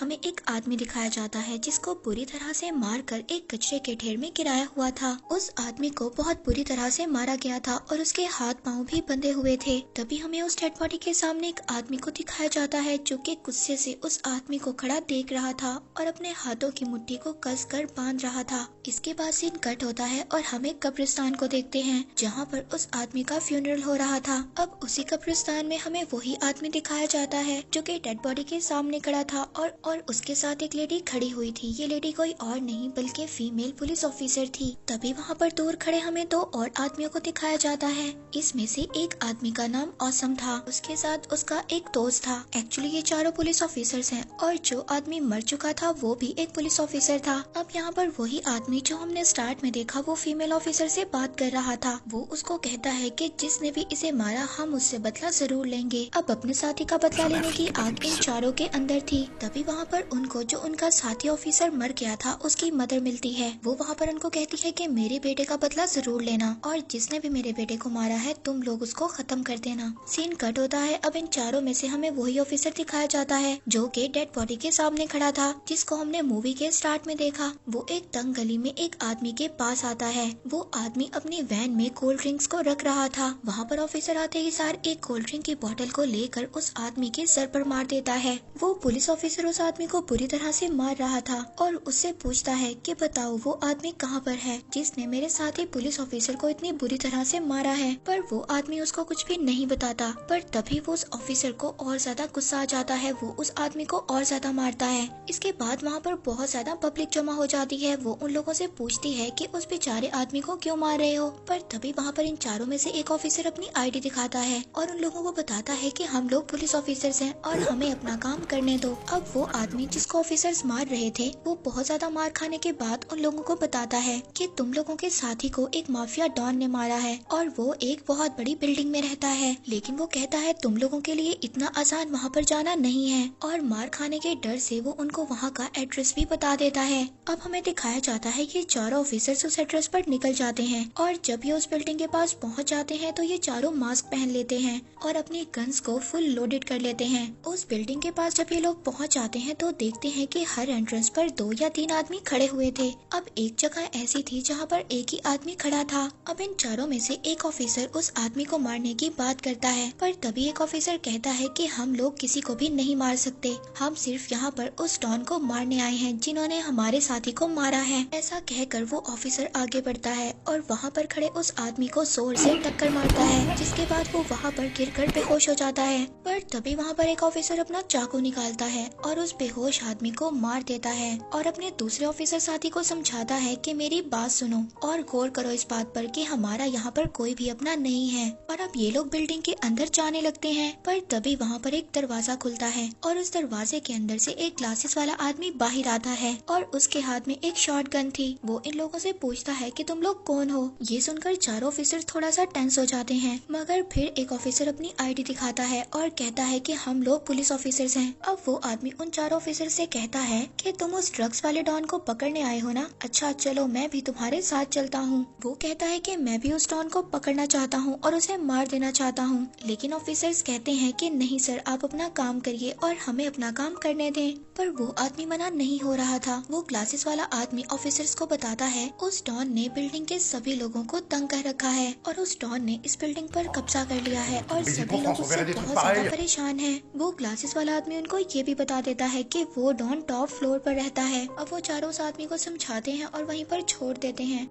हमें एक आदमी दिखाया जाता है जिसको बुरी तरह से मारकर एक कचरे के ढेर में गिराया हुआ था। उस आदमी को बहुत बुरी तरह से मारा गया था और उसके हाथ पांव भी बंधे हुए थे। तभी हमें उस डेड बॉडी के सामने एक आदमी को दिखाया जाता है जो कि गुस्से से उस आदमी को खड़ा देख रहा था और अपने हाथों की मुट्ठी को कसकर बांध रहा था। इसके बाद सीन कट होता है और हम एक कब्रिस्तान को देखते हैं जहाँ पर उस आदमी का फ्यूनरल हो रहा था। अब उसी कब्रिस्तान में हमें वही आदमी दिखाया जाता है जो कि डेड बॉडी के सामने खड़ा था और उसके साथ एक लेडी खड़ी हुई थी। ये लेडी कोई और नहीं बल्कि फीमेल पुलिस ऑफिसर थी। तभी वहाँ पर दूर खड़े हमें दो और आदमियों को दिखाया जाता है। इसमें से एक आदमी का नाम औसम था, उसके साथ उसका एक दोस्त था। एक्चुअली ये चारों पुलिस ऑफिसर्स हैं और जो आदमी मर चुका था वो भी एक पुलिस ऑफिसर था। अब यहाँ पर वही आदमी जो हमने स्टार्ट में देखा वो फीमेल ऑफिसर से बात कर रहा था। वो उसको कहता है कि जिसने भी इसे मारा हम उससे बदला जरूर लेंगे। अब अपने साथी का बदला लेने की आग इन चारों के अंदर थी। तभी वहाँ पर उनको जो उनका साथी ऑफिसर मर गया था उसकी मदर मिलती है। वो वहाँ पर उनको कहती है कि मेरे बेटे का बदला जरूर लेना और जिसने भी मेरे बेटे को मारा है तुम लोग उसको खत्म कर देना। सीन कट होता है। अब इन चारों में से हमें वही ऑफिसर दिखाया जाता है जो कि डेड बॉडी के सामने खड़ा था, जिसको हमने मूवी के स्टार्ट में देखा। वो एक तंग गली में एक आदमी के पास आता है। वो आदमी अपनी वैन में कोल्ड ड्रिंक्स को रख रहा था। वहाँ पर ऑफिसर आते ही सार एक कोल्ड ड्रिंक की बोतल को लेकर उस आदमी के सर पर मार देता है। वो पुलिस ऑफिसर उस आदमी को बुरी तरह से मार रहा था और उससे पूछता है कि बताओ वो आदमी कहाँ पर है जिसने मेरे साथी पुलिस ऑफिसर को इतनी बुरी तरह से मारा है। पर वो आदमी उसको कुछ भी नहीं बताता। पर तभी वो उस ऑफिसर को और ज्यादा गुस्सा आ जाता है। वो उस आदमी को और ज्यादा मारता है। इसके बाद वहाँ पर बहुत ज्यादा पब्लिक जमा हो जाती है। वो उन लोगों से पूछती है कि उस बेचारे आदमी को क्यों मार रहे हो। पर तभी वहाँ पर इन चारों में से एक ऑफिसर अपनी आईडी दिखाता है और उन लोगों को बताता है कि हम लोग पुलिस ऑफिसर्स हैं और हमें अपना काम करने दो। अब वो आदमी जिसको ऑफिसर्स मार रहे थे वो बहुत ज्यादा मार खाने के बाद उन लोगों को बताता है कि तुम लोगों के साथी को एक माफिया डॉन ने मारा है और वो एक बहुत बड़ी बिल्डिंग में रहता है। लेकिन वो कहता है तुम लोगों के लिए इतना आसान वहाँ पर जाना नहीं है और मार खाने के डर से वो उनको वहाँ का एड्रेस भी बता देता है। अब हमें दिखाया जाता है कि चारों ऑफिसर्स उस एड्रेस पर निकल जाते हैं और जब ये उस बिल्डिंग के पास पहुँच जाते हैं तो ये चारों मास्क पहन लेते हैं और अपनी गन्स को फुल लोडेड कर लेते हैं। उस बिल्डिंग के पास जब ये लोग पहुँच जाते हैं तो देखते हैं कि हर एंट्रेंस पर 2 या 3 आदमी खड़े हुए थे। अब एक जगह ऐसी थी जहाँ पर एक ही आदमी खड़ा था। अब इन चारों में से एक ऑफिसर उस आदमी को मारने की बात करता है पर तभी एक ऑफिसर कहता है कि हम लोग किसी को भी नहीं मार सकते, हम सिर्फ यहाँ पर उस डॉन को मारने आए हैं जिन्होंने हमारे साथी को मारा है। ऐसा कहकर वो ऑफिसर आगे बढ़ता है और वहाँ पर खड़े उस आदमी को जोर से टक्कर मारता है, जिसके बाद वो वहाँ पर गिरकर बेहोश हो जाता है। पर तभी वहाँ पर एक ऑफिसर अपना चाकू निकालता है और उस बेहोश आदमी को मार देता है और अपने दूसरे ऑफिसर साथी को समझाता है कि मेरी बात सुनो और गौर करो इस बात पर कि हमारा यहाँ पर कोई भी अपना नहीं है। और अब ये लोग बिल्डिंग के अंदर जाने लगते हैं पर तभी वहाँ पर एक दरवाजा खुलता है और उस दरवाजे के अंदर से एक ग्लासेस वाला आदमी बाहर आता है और उसके हाथ में एक शॉटगन थी। वो इन लोगों से पूछता है कि तुम लोग कौन हो। ये सुनकर चारों ऑफिसर थोड़ा सा टेंस हो जाते हैं मगर फिर एक ऑफिसर अपनी आईडी दिखाता है और कहता है कि हम लोग पुलिस ऑफिसर्स हैं। अब वो आदमी उन चारों ऑफिसर से कहता है कि तुम उस ड्रग्स वाले डॉन को पकड़ने आए हो ना, अच्छा चलो मैं भी तुम्हारे साथ चलता हूँ। वो कहता है कि मैं भी उस डॉन को पकड़ना चाहता हूँ और उसे मार देना चाहता हूँ। लेकिन ऑफिसर्स कहते हैं कि नहीं सर, आप अपना काम करिए और हमें अपना काम करने दें। पर वो आदमी मना नहीं हो रहा था। वो ग्लासेस वाला आदमी ऑफिसर्स को बताता है उस डॉन ने बिल्डिंग के सभी लोगों को तंग कर रखा है और उस डॉन ने इस बिल्डिंग पर कब्जा कर लिया है और सभी लोग उससे बहुत ज्यादा परेशान हैं। वो ग्लासेस वाला आदमी उनको ये भी बता देता है कि वो डॉन टॉप फ्लोर पर रहता है। अब वो चारों उस आदमी को समझाते हैं और वहीं पर छोड़ देते हैं।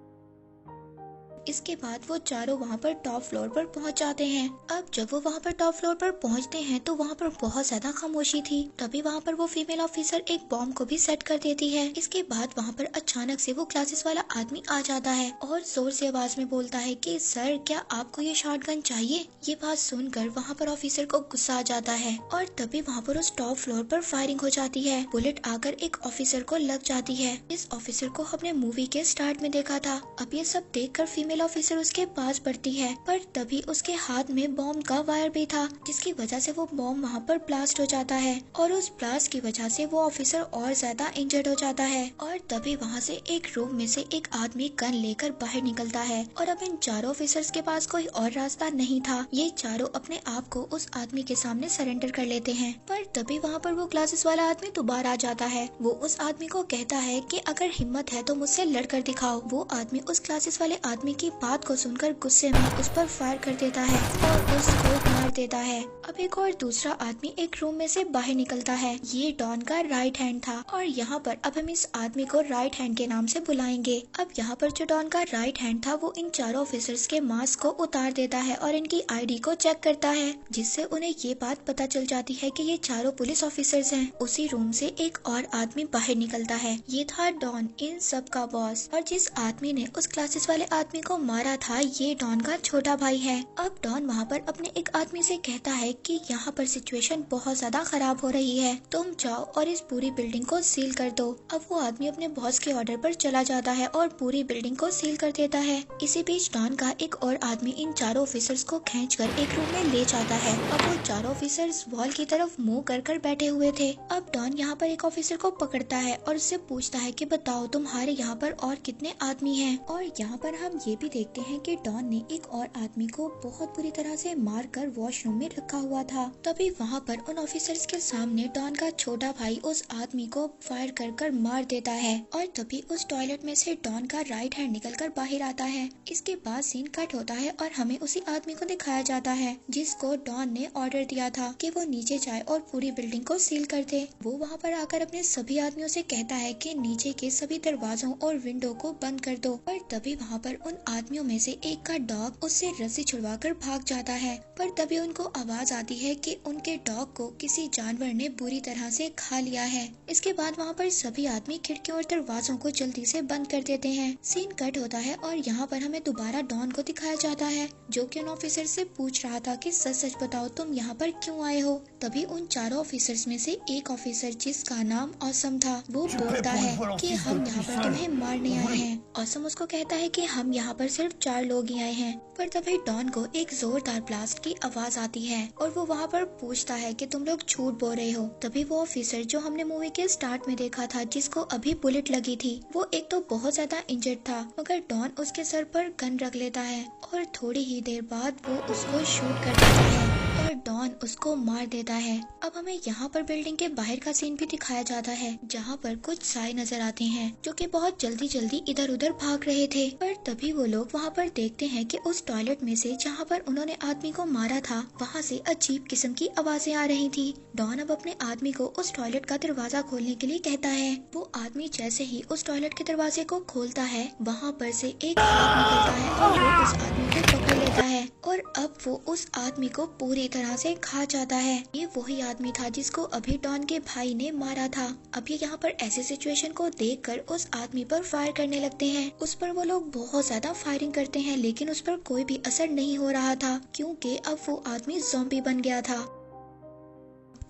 इसके बाद वो चारों वहाँ पर टॉप फ्लोर पर पहुँच जाते हैं। अब जब वो वहाँ पर टॉप फ्लोर पर पहुँचते हैं तो वहाँ पर बहुत ज्यादा खामोशी थी। तभी वहाँ पर वो फीमेल ऑफिसर एक बॉम्ब को भी सेट कर देती है। इसके बाद वहाँ पर अचानक से वो ग्लासेस वाला आदमी आ जाता है और जोर से आवाज में बोलता है कि सर क्या आपको ये शॉटगन चाहिए। ये बात सुनकर वहाँ पर ऑफिसर को गुस्सा आ जाता है और तभी वहाँ पर उस टॉप फ्लोर पर फायरिंग हो जाती है। बुलेट आकर एक ऑफिसर को लग जाती है। इस ऑफिसर को हमने मूवी के स्टार्ट में देखा था। अब ये सब देख कर फीमेल ऑफिसर उसके पास बढ़ती है, पर तभी उसके हाथ में बॉम्ब का वायर भी था, जिसकी वजह से वो बॉम्ब वहाँ पर ब्लास्ट हो जाता है और उस ब्लास्ट की वजह से वो ऑफिसर और ज्यादा इंजर्ड हो जाता है। और तभी वहाँ से एक रूम में से एक आदमी गन लेकर बाहर निकलता है और अब इन चारों ऑफिसर्स के पास कोई और रास्ता नहीं था। ये चारों अपने आप को उस आदमी के सामने सरेंडर कर लेते हैं, पर तभी वहाँ पर वो ग्लासेस वाला आदमी दोबारा आ जाता है। वो उस आदमी को कहता है कि अगर हिम्मत है तो मुझसे लड़कर दिखाओ। वो आदमी उस ग्लासेस वाले आदमी की बात को सुनकर गुस्से में उस पर फायर कर देता है और उसको मार देता है। अब एक और दूसरा आदमी एक रूम में से बाहर निकलता है। ये डॉन का राइट हैंड था और यहाँ पर अब हम इस आदमी को राइट हैंड के नाम से बुलाएंगे। अब यहाँ पर जो डॉन का राइट हैंड था वो इन चारों ऑफिसर्स के मास्क को उतार देता है और इनकी आईडी को चेक करता है, जिससे उन्हें ये बात पता चल जाती है कि ये चारों पुलिस ऑफिसर्स हैं। उसी रूम से एक और आदमी बाहर निकलता है। ये था डॉन, इन सब का बॉस, और जिस आदमी ने उस क्लासेस वाले आदमी को मारा था ये डॉन का छोटा भाई है। अब डॉन वहाँ पर अपने एक आदमी से कहता है कि यहाँ पर सिचुएशन बहुत ज्यादा खराब हो रही है, तुम जाओ और इस पूरी बिल्डिंग को सील कर दो। अब वो आदमी अपने बॉस के ऑर्डर पर चला जाता है और पूरी बिल्डिंग को सील कर देता है। इसी बीच डॉन का एक और आदमी इन चारों ऑफिसर्स को खींचकर एक रूम में ले जाता है। अब वो चारों ऑफिसर्स वॉल की तरफ मुंह कर बैठे हुए थे। अब डॉन यहाँ पर एक ऑफिसर को पकड़ता है और उससे पूछता है कि बताओ तुम्हारे यहाँ पर और कितने आदमी हैं। और यहाँ पर हम ये भी देखते हैं कि डॉन ने एक और आदमी को बहुत बुरी तरह से मार कर वॉशरूम में रखा हुआ था। तभी वहाँ पर उन ऑफिसर्स के सामने डॉन का छोटा भाई उस आदमी को फायर कर मार देता है और तभी उस टॉयलेट में से डॉन का राइट हैंड निकलकर बाहर आता है। इसके बाद सीन कट होता है और हमें उसी आदमी को दिखाया जाता है जिसको डॉन ने ऑर्डर दिया था कि वो नीचे जाए और पूरी बिल्डिंग को सील कर दे। वो वहाँ पर आकर अपने सभी आदमियों से कहता है कि नीचे के सभी दरवाजों और विंडो को बंद कर दो। पर तभी वहाँ पर उन आदमियों में से एक का डॉग उससे रस्सी छुड़वाकर भाग जाता है, पर तभी उनको आवाज आती है कि उनके डॉग को किसी जानवर ने बुरी तरह से खा लिया है। इसके बाद वहाँ पर सभी आदमी खिड़कियों और दरवाजों को जल्दी से बंद कर देते हैं। सीन कट होता है और यहाँ पर हमें दोबारा डॉन को दिखाया जाता है जो कि उन ऑफिसर से पूछ रहा था कि सच सच बताओ तुम यहाँ पर क्यों आए हो। तभी उन चारों ऑफिसर्स में से एक ऑफिसर जिसका नाम ऑसम था वो बोलता है कि हम यहाँ पर तुम्हें मारने आए हैं। ऑसम उसको कहता है कि हम यहाँ पर सिर्फ 4 लोग ही आए हैं। पर तभी डॉन को एक जोरदार ब्लास्ट की आवाज आती है और वो वहाँ पर पूछता है कि तुम लोग झूठ बोल रहे हो। तभी वो ऑफिसर जो हमने मूवी के स्टार्ट में देखा था जिसको अभी बुलेट लगी थी वो एक तो बहुत ज्यादा इंजर्ड था, मगर डॉन उसके सर पर गन रख लेता है और थोड़ी ही देर बाद वो उसको शूट कर देता है और डॉन उसको मार देता है। अब हमें यहाँ पर बिल्डिंग के बाहर का सीन भी दिखाया जाता है जहाँ पर कुछ साए नजर आते हैं जो कि बहुत जल्दी इधर उधर भाग रहे थे। पर तभी वो लोग वहाँ पर देखते हैं कि उस टॉयलेट में से जहाँ पर उन्होंने आदमी को मारा था वहाँ से अजीब किस्म की आवाजें आ रही थी। डॉन अब अपने आदमी को उस टॉयलेट का दरवाजा खोलने के लिए कहता है। वो आदमी जैसे ही उस टॉयलेट के दरवाजे को खोलता है वहाँ पर से एक हाथ निकलता है और वो उस आदमी को पकड़ लेता है और अब वो उस आदमी को पूरी तरह से खा जाता है। ये वही आदमी था जिसको अभी डॉन के भाई ने मारा था। अब ये यहाँ पर ऐसे सिचुएशन को देखकर उस आदमी पर फायर करने लगते हैं। उस पर वो लोग बहुत ज्यादा फायरिंग करते हैं लेकिन उस पर कोई भी असर नहीं हो रहा था क्योंकि अब वो आदमी ज़ॉम्बी बन गया था।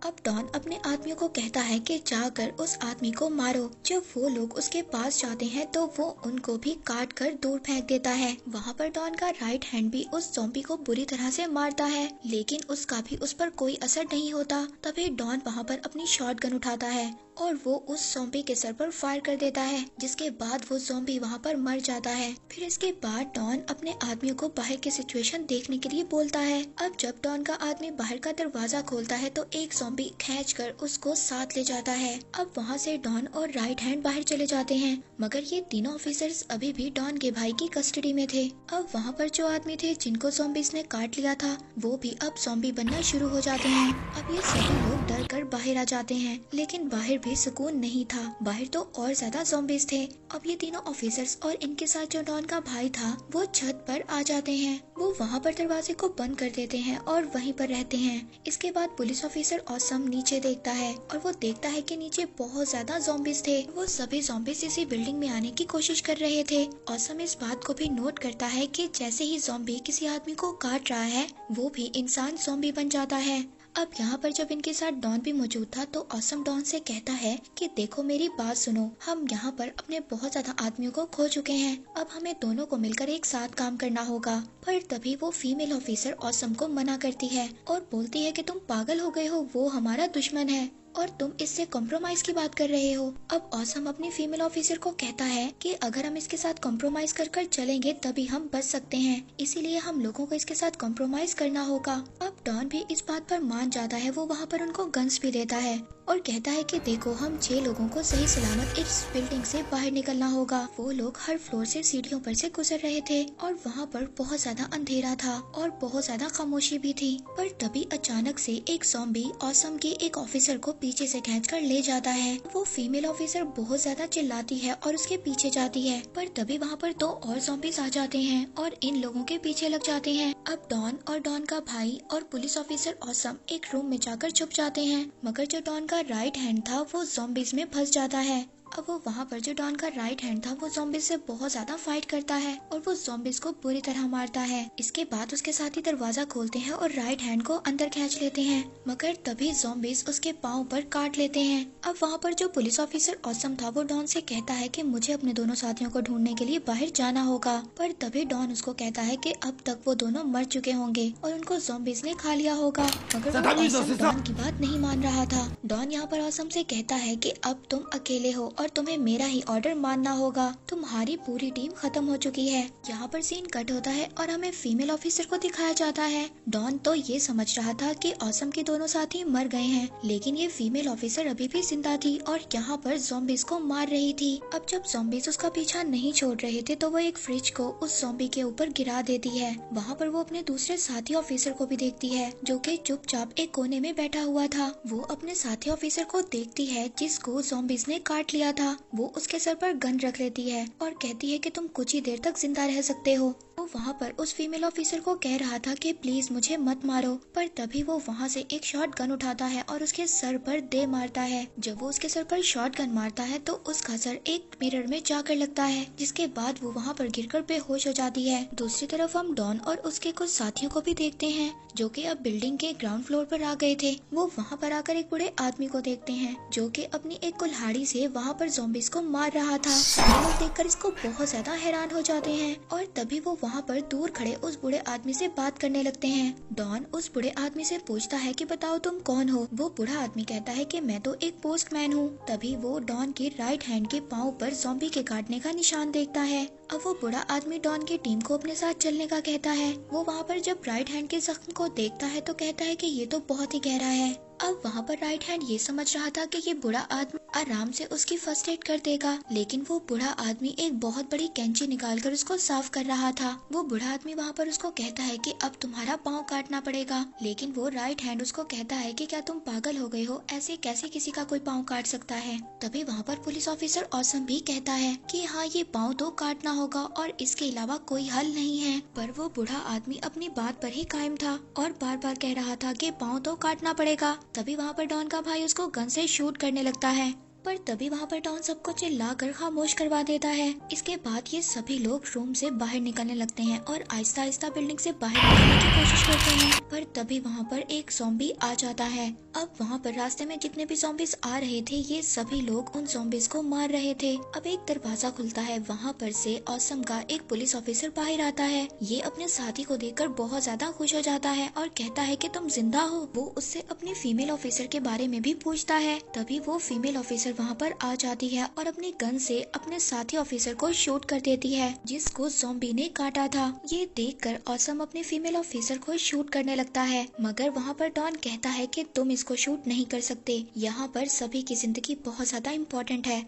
अब डॉन अपने आदमियों को कहता है कि जाकर उस आदमी को मारो। जब वो लोग उसके पास जाते हैं तो वो उनको भी काट कर दूर फेंक देता है। वहाँ पर डॉन का राइट हैंड भी उस ज़ॉम्बी को बुरी तरह से मारता है लेकिन उसका भी उस पर कोई असर नहीं होता। तभी डॉन वहाँ पर अपनी शॉटगन उठाता है और वो उस ज़ॉम्बी के सर पर फायर कर देता है जिसके बाद वो ज़ॉम्बी वहाँ पर मर जाता है। फिर इसके बाद डॉन अपने आदमियों को बाहर की सिचुएशन देखने के लिए बोलता है। अब जब डॉन का आदमी बाहर का दरवाजा खोलता है तो एक ज़ॉम्बी खींचकर उसको साथ ले जाता है। अब वहाँ से डॉन और राइट हैंड बाहर चले जाते हैं मगर ये तीनों ऑफिसर्स अभी भी डॉन के भाई की कस्टडी में थे। अब वहाँ पर जो आदमी थे जिनको ज़ॉम्बीज़ ने काट लिया था वो भी अब ज़ॉम्बी बनना शुरू हो जाते हैं। अब ये सभी लोग डर कर बाहर आ जाते हैं लेकिन बाहर भी सुकून नहीं था, बाहर तो और ज्यादा ज़ॉम्बीज़ थे। अब ये तीनों ऑफिसर्स और इनके साथ जो डॉन का भाई था वो छत पर आ जाते हैं। वो वहाँ पर दरवाजे को बंद कर देते हैं और वहीं पर रहते हैं। इसके बाद पुलिस ऑफिसर ऑसम नीचे देखता है और वो देखता है कि नीचे बहुत ज्यादा ज़ॉम्बीज़ थे। वो सभी ज़ॉम्बीज़ इसी बिल्डिंग में आने की कोशिश कर रहे थे। ऑसम इस बात को भी नोट करता है कि जैसे ही ज़ॉम्बी किसी आदमी को काट रहा है वो भी इंसान ज़ॉम्बी बन जाता है। अब यहाँ पर जब इनके साथ डॉन भी मौजूद था तो ऑसम डॉन से कहता है कि देखो मेरी बात सुनो, हम यहाँ पर अपने बहुत ज्यादा आदमियों को खो चुके हैं, अब हमें दोनों को मिलकर एक साथ काम करना होगा। पर तभी वो फीमेल ऑफिसर ऑसम को मना करती है और बोलती है कि तुम पागल हो गए हो, वो हमारा दुश्मन है और तुम इससे कॉम्प्रोमाइज की बात कर रहे हो। अब ऑसम अपनी फीमेल ऑफिसर को कहता है कि अगर हम इसके साथ कॉम्प्रोमाइज कर चलेंगे तभी हम बच सकते हैं, इसीलिए हम लोगों को इसके साथ कॉम्प्रोमाइज करना होगा। अब डॉन भी इस बात पर मान जाता है, वो वहाँ पर उनको गन्स भी देता है और कहता है कि देखो हम 6 लोगों को सही सलामत इस बिल्डिंग से बाहर निकलना होगा। वो लोग हर फ्लोर से सीढ़ियों पर से गुजर रहे थे और वहाँ पर बहुत ज्यादा अंधेरा था और बहुत ज्यादा खामोशी भी थी। पर तभी अचानक से एक ज़ॉम्बी ऑसम के एक ऑफिसर को पीछे से खींचकर ले जाता है। वो फीमेल ऑफिसर बहुत ज्यादा चिल्लाती है और उसके पीछे जाती है, पर तभी वहाँ पर 2 और ज़ॉम्बीज आ जाते हैं और इन लोगों के पीछे लग जाते हैं। अब डॉन और डॉन का भाई और पुलिस ऑफिसर ऑसम एक रूम में जाकर छुप जाते हैं, मगर जो डॉन का राइट हैंड था वो ज़ॉम्बीज में फंस जाता है। अब वो वहाँ पर जो डॉन का राइट हैंड था वो ज़ॉम्बीज से बहुत ज्यादा फाइट करता है और वो ज़ॉम्बीज को बुरी तरह मारता है। इसके बाद उसके साथी दरवाजा खोलते हैं और राइट हैंड को अंदर खींच लेते हैं, मगर तभी ज़ॉम्बीज उसके पाँव पर काट लेते हैं। अब वहाँ पर जो पुलिस ऑफिसर ऑसम था वो डॉन से कहता है कि मुझे अपने दोनों साथियों को ढूंढने के लिए बाहर जाना होगा, पर तभी डॉन उसको कहता है कि अब तक वो दोनों मर चुके होंगे और उनको ज़ॉम्बीज ने खा लिया होगा, मगर वो ऑसम डॉन की बात नहीं मान रहा था। डॉन यहाँ पर ऑसम से कहता है कि अब तुम अकेले हो और तुम्हें मेरा ही ऑर्डर मानना होगा, तुम्हारी पूरी टीम खत्म हो चुकी है। यहाँ पर सीन कट होता है और हमें फीमेल ऑफिसर को दिखाया जाता है। डॉन तो ये समझ रहा था कि ऑसम के दोनों साथी मर गए हैं, लेकिन ये फीमेल ऑफिसर अभी भी जिंदा थी और यहाँ पर ज़ॉम्बीज को मार रही थी। अब जब ज़ॉम्बीज उसका पीछा नहीं छोड़ रहे थे तो वो एक फ्रिज को उस ज़ॉम्बी के ऊपर गिरा देती है। वहाँ पर वो अपने दूसरे साथी ऑफिसर को भी देखती है जो कि चुपचाप एक कोने में बैठा हुआ था। वो अपने साथी ऑफिसर को देखती है जिसको ज़ॉम्बीज ने काट लिया था। वो उसके सर पर गन रख लेती है और कहती है कि तुम कुछ ही देर तक जिंदा रह सकते हो। वो वहाँ पर उस फीमेल ऑफिसर को कह रहा था कि प्लीज मुझे मत मारो, पर तभी वो वहाँ से एक शॉट गन उठाता है और उसके सर पर दे मारता है। जब वो उसके सर पर शॉट गन मारता है तो उसका सर एक मिरर में जाकर लगता है, जिसके बाद वो वहाँ पर गिरकर बेहोश हो जाती है। दूसरी तरफ हम डॉन और उसके कुछ साथियों को भी देखते हैं जो कि अब बिल्डिंग के ग्राउंड फ्लोर पर आ गए थे। वो वहाँ पर आकर एक बूढ़े आदमी को देखते हैं जो कि अपनी एक कुल्हाड़ी से वहाँ पर ज़ॉम्बीज को मार रहा था। ये लोग देखकर इसको बहुत ज्यादा हैरान हो जाते हैं और तभी वो वहाँ पर दूर खड़े उस बूढ़े आदमी से बात करने लगते हैं। डॉन उस बूढ़े आदमी से पूछता है कि बताओ तुम कौन हो। वो बूढ़ा आदमी कहता है कि मैं तो एक पोस्टमैन हूँ। तभी वो डॉन के राइट हैंड के पाँव पर ज़ॉम्बी के काटने का निशान देखता है। अब वो बूढ़ा आदमी डॉन की टीम को अपने साथ चलने का कहता है। वो वहाँ पर जब राइट हैंड के जख्म को देखता है तो कहता है कि ये तो बहुत ही गहरा है। अब वहाँ पर राइट हैंड ये समझ रहा था कि ये बूढ़ा आदमी आराम से उसकी फर्स्ट एड कर देगा, लेकिन वो बूढ़ा आदमी एक बहुत बड़ी कैंची निकालकर उसको साफ कर रहा था। वो बूढ़ा आदमी वहाँ पर उसको कहता है कि अब तुम्हारा पाँव काटना पड़ेगा, लेकिन वो राइट हैंड उसको कहता है कि क्या तुम पागल हो गए हो, ऐसे कैसे किसी का कोई पाँव काट सकता है। तभी वहाँ पर पुलिस ऑफिसर ऑसम भी कहता है कि हाँ ये पाँव तो काटना होगा और इसके अलावा कोई हल नहीं है। पर वो बूढ़ा आदमी अपनी बात पर ही कायम था और बार बार कह रहा था कि पाँव तो काटना पड़ेगा। तभी वहाँ पर डॉन का भाई उसको गन से शूट करने लगता है, पर तभी वहाँ पर डॉन सबको चिल्लाकर खामोश करवा देता है। इसके बाद ये सभी लोग रूम से बाहर निकलने लगते हैं और आहिस्ता आहिस्ता बिल्डिंग से बाहर निकलने की कोशिश करते हैं, पर तभी वहाँ पर एक ज़ॉम्बी आ जाता है। अब वहाँ पर रास्ते में जितने भी ज़ॉम्बीज आ रहे थे ये सभी लोग उन ज़ॉम्बीज को मार रहे थे। अब एक दरवाजा खुलता है, वहाँ पर से ऑसम का एक पुलिस ऑफिसर बाहर आता है। ये अपने साथी को देखकर बहुत ज्यादा खुश हो जाता है और कहता है कि तुम जिंदा हो। वो उससे अपनी फीमेल ऑफिसर के बारे में भी पूछता है। तभी वो फीमेल ऑफिसर वहाँ पर आ जाती है और अपनी गन से अपने साथी ऑफिसर को शूट कर देती है जिसको ज़ॉम्बी ने काटा था। ये देखकर ऑसम अपने फीमेल ऑफिसर को शूट करने लगता है, मगर वहाँ पर डॉन कहता है कि तुम इसको शूट नहीं कर सकते, यहाँ पर सभी की जिंदगी बहुत ज्यादा इम्पोर्टेंट है।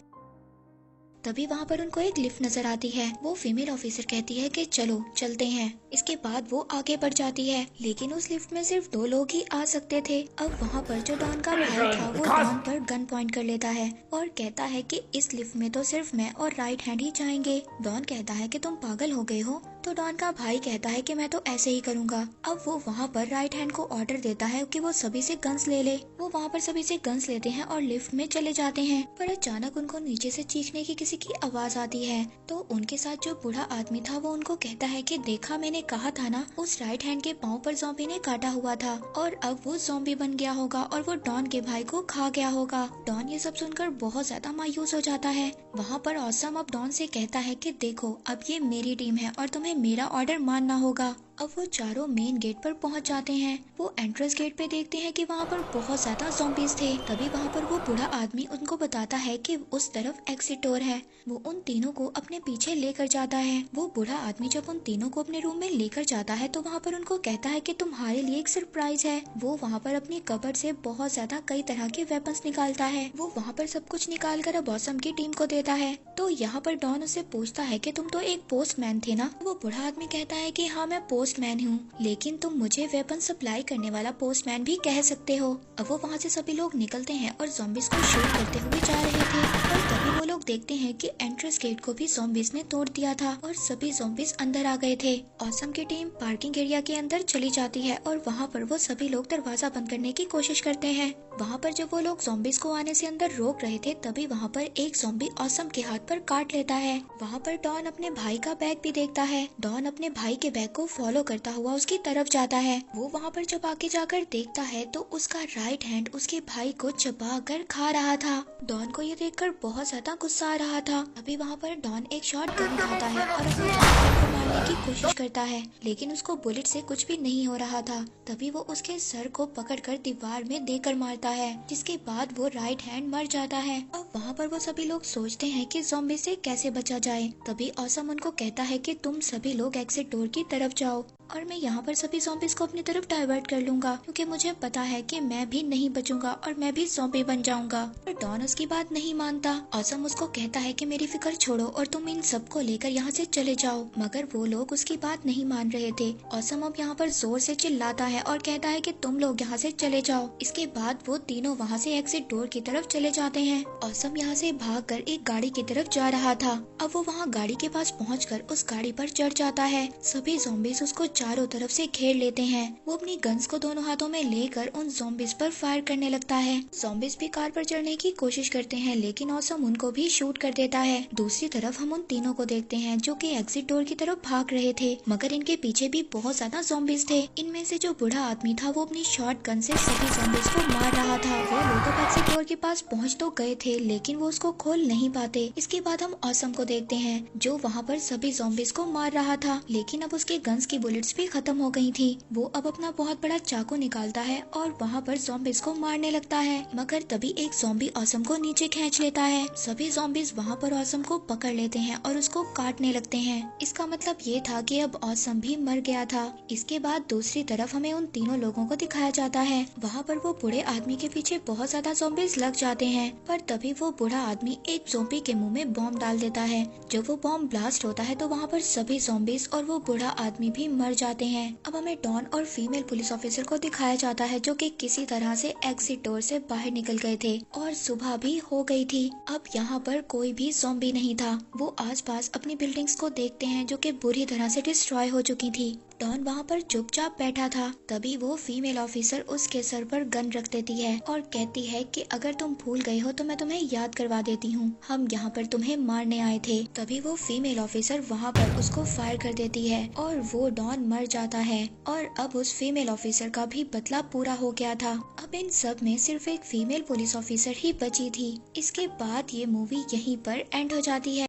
तभी वहाँ पर उनको एक लिफ्ट नजर आती है। वो फीमेल ऑफिसर कहती है कि चलो चलते हैं। इसके बाद वो आगे बढ़ जाती है, लेकिन उस लिफ्ट में सिर्फ 2 लोग ही आ सकते थे। अब वहाँ पर जो डॉन का भाई था वो डॉन पर गन पॉइंट कर लेता है और कहता है कि इस लिफ्ट में तो सिर्फ मैं और राइट हैंड ही जाएंगे। डॉन कहता है कि तुम पागल हो गए हो, तो डॉन का भाई कहता है कि मैं तो ऐसे ही करूँगा। अब वो वहाँ पर राइट हैंड को ऑर्डर देता है कि वो सभी से गन्स ले ले। वो वहाँ पर सभी से गन्स लेते हैं और लिफ्ट में चले जाते हैं, पर अचानक उनको नीचे से चीखने की किसी की आवाज आती है। तो उनके साथ जो बूढ़ा आदमी था वो उनको कहता है कि देखा, मैंने कहा था ना, उस राइट हैंड के पाँव पर ज़ॉम्बी ने काटा हुआ था और अब वो ज़ॉम्बी बन गया होगा और वो डॉन के भाई को खा गया होगा। डॉन ये सब सुनकर बहुत ज्यादा मायूस हो जाता है। वहाँ पर ऑसम अब डॉन से कहता है कि देखो, अब ये मेरी टीम है और तुम्हें मेरा ऑर्डर मानना होगा। अब वो चारों मेन गेट पर पहुंच जाते हैं। वो एंट्रेंस गेट पे देखते हैं कि वहाँ पर बहुत ज्यादा ज़ॉम्बीज थे। तभी वहाँ पर वो बूढ़ा आदमी उनको बताता है कि उस तरफ एग्जिट डोर है। वो उन तीनों को अपने पीछे लेकर जाता है। वो बूढ़ा आदमी जब उन तीनों को अपने रूम में लेकर जाता है तो वहाँ पर उनको कहता है कि तुम्हारे लिए एक सरप्राइज है। वो वहाँ पर अपनी कबर्ड से बहुत ज्यादा कई तरह के वेपन्स निकालता है। वो वहाँ पर सब कुछ निकाल कर अब ऑसम की टीम को देता है। तो यहाँ पर डॉन उससे पूछता है कि तुम तो एक पोस्टमैन थे ना। वो बूढ़ा आदमी कहता है कि हाँ, मैं पोस्टमैन हूँ, लेकिन तुम मुझे वेपन सप्लाई करने वाला पोस्टमैन भी कह सकते हो। अब वो वहाँ से सभी लोग निकलते हैं और ज़ॉम्बीज को शूट करते हुए जा रहे थे और तभी वो लोग देखते हैं कि एंट्रेंस गेट को भी ज़ॉम्बीज ने तोड़ दिया था और सभी ज़ॉम्बीज अंदर आ गए थे। ऑसम की टीम पार्किंग एरिया के अंदर चली जाती है और वहाँ पर वो सभी लोग दरवाजा बंद करने की कोशिश करते हैं। वहाँ पर जब वो लोग ज़ॉम्बीज को आने से अंदर रोक रहे थे तभी वहाँ पर एक ज़ॉम्बी ऑसम के हाथ पर काट लेता है। वहाँ पर डॉन अपने भाई का बैग भी देखता है। डॉन अपने भाई के बैग को फॉलो करता हुआ उसकी तरफ जाता है। वो वहाँ पर जब आगे जाकर देखता है तो उसका राइट हैंड उसके भाई को चबा कर खा रहा था। डॉन को ये देखकर बहुत ज्यादा गुस्सा आ रहा था। अभी वहाँ पर डॉन एक शॉट गन उठाता है और अपने भाई को मारने की कोशिश करता है, लेकिन उसको बुलेट से कुछ भी नहीं हो रहा था। तभी वो उसके सर को पकड़कर दीवार में देकर मारता है, जिसके बाद वो राइट हैंड मर जाता है। अब वहाँ पर वो सभी लोग सोचते हैं कि ज़ॉम्बी से कैसे बचा जाए। तभी ऑसम उनको कहता है कि तुम सभी लोग एग्जिट डोर की तरफ जाओ और मैं यहाँ पर सभी ज़ॉम्बीज को अपनी तरफ डाइवर्ट कर लूंगा, क्योंकि मुझे पता है कि मैं भी नहीं बचूंगा और मैं भी ज़ॉम्बी बन जाऊंगा। पर डॉन उसकी बात नहीं मानता। ऑसम उसको कहता है कि मेरी फिक्र छोड़ो और तुम इन सबको लेकर यहाँ से चले जाओ, मगर वो लोग उसकी बात नहीं मान रहे थे। ऑसम अब यहाँ पर जोर से चिल्लाता है और कहता है कि तुम लोग यहाँ से चले जाओ। इसके बाद वो तीनों वहाँ से एग्जिट डोर की तरफ चले जाते हैं। ऑसम यहाँ से भागकर एक गाड़ी की तरफ जा रहा था। अब वो वहाँ गाड़ी के पास पहुँचकर उस गाड़ी पर चढ़ जाता है। सभी ज़ॉम्बीज उसको चारों तरफ से घेर लेते हैं। वो अपनी गन्स को दोनों हाथों में लेकर उन ज़ॉम्बीज पर फायर करने लगता है। ज़ॉम्बीज भी कार पर चढ़ने की कोशिश करते हैं, लेकिन ऑसम उनको भी शूट कर देता है। दूसरी तरफ हम उन तीनों को देखते हैं जो कि एग्जिट डोर की तरफ भाग रहे थे, मगर इनके पीछे भी बहुत ज्यादा ज़ॉम्बीज थे। इनमें से जो बूढ़ा आदमी था वो अपनी शॉट गन से सभी ज़ॉम्बीज को मार रहा था। वो लोग अब एग्जिट डोर के पास पहुँच तो गए थे, लेकिन वो उसको खोल नहीं पाते। इसके बाद हम ऑसम को देखते हैं जो वहाँ पर सभी ज़ॉम्बीज को मार रहा था, लेकिन अब उसके गन्स की बुलेट्स भी खत्म हो गई थी। वो अब अपना बहुत बड़ा चाकू निकालता है और वहाँ पर ज़ॉम्बीज को मारने लगता है, मगर तभी एक ज़ॉम्बी ऑसम को नीचे खींच लेता है। सभी ज़ॉम्बीज वहाँ पर ऑसम को पकड़ लेते हैं और उसको काटने लगते हैं। इसका मतलब ये था कि अब ऑसम भी मर गया था। इसके बाद दूसरी तरफ हमें उन तीनों लोगों को दिखाया जाता है। वहाँ पर वो बूढ़े आदमी के पीछे बहुत ज्यादा ज़ॉम्बीज लग जाते हैं, पर तभी वो बूढ़ा आदमी एक ज़ॉम्बी के मुंह में बॉम्ब डाल देता है। जब वो बॉम्ब ब्लास्ट होता है तो वहाँ पर सभी ज़ॉम्बीज और वो बूढ़ा आदमी भी मर जाते हैं। अब हमें डॉन और फीमेल पुलिस ऑफिसर को दिखाया जाता है जो कि किसी तरह से एग्जिट डोर से बाहर निकल गए थे और सुबह भी हो गई थी। अब यहाँ पर कोई भी ज़ॉम्बी नहीं था। वो आसपास अपनी बिल्डिंग्स को देखते हैं जो कि बुरी तरह से डिस्ट्रॉय हो चुकी थी। डॉन वहाँ पर चुपचाप बैठा था। तभी वो फीमेल ऑफिसर उसके सर पर गन रख देती है और कहती है कि अगर तुम भूल गए हो तो मैं तुम्हें याद करवा देती हूँ, हम यहाँ पर तुम्हें मारने आए थे। तभी वो फीमेल ऑफिसर वहाँ पर उसको फायर कर देती है और वो डॉन मर जाता है और अब उस फीमेल ऑफिसर का भी बदला पूरा हो गया था। अब इन सब में सिर्फ एक फीमेल पुलिस ऑफिसर ही बची थी। इसके बाद ये मूवी यहीं पर एंड हो जाती है।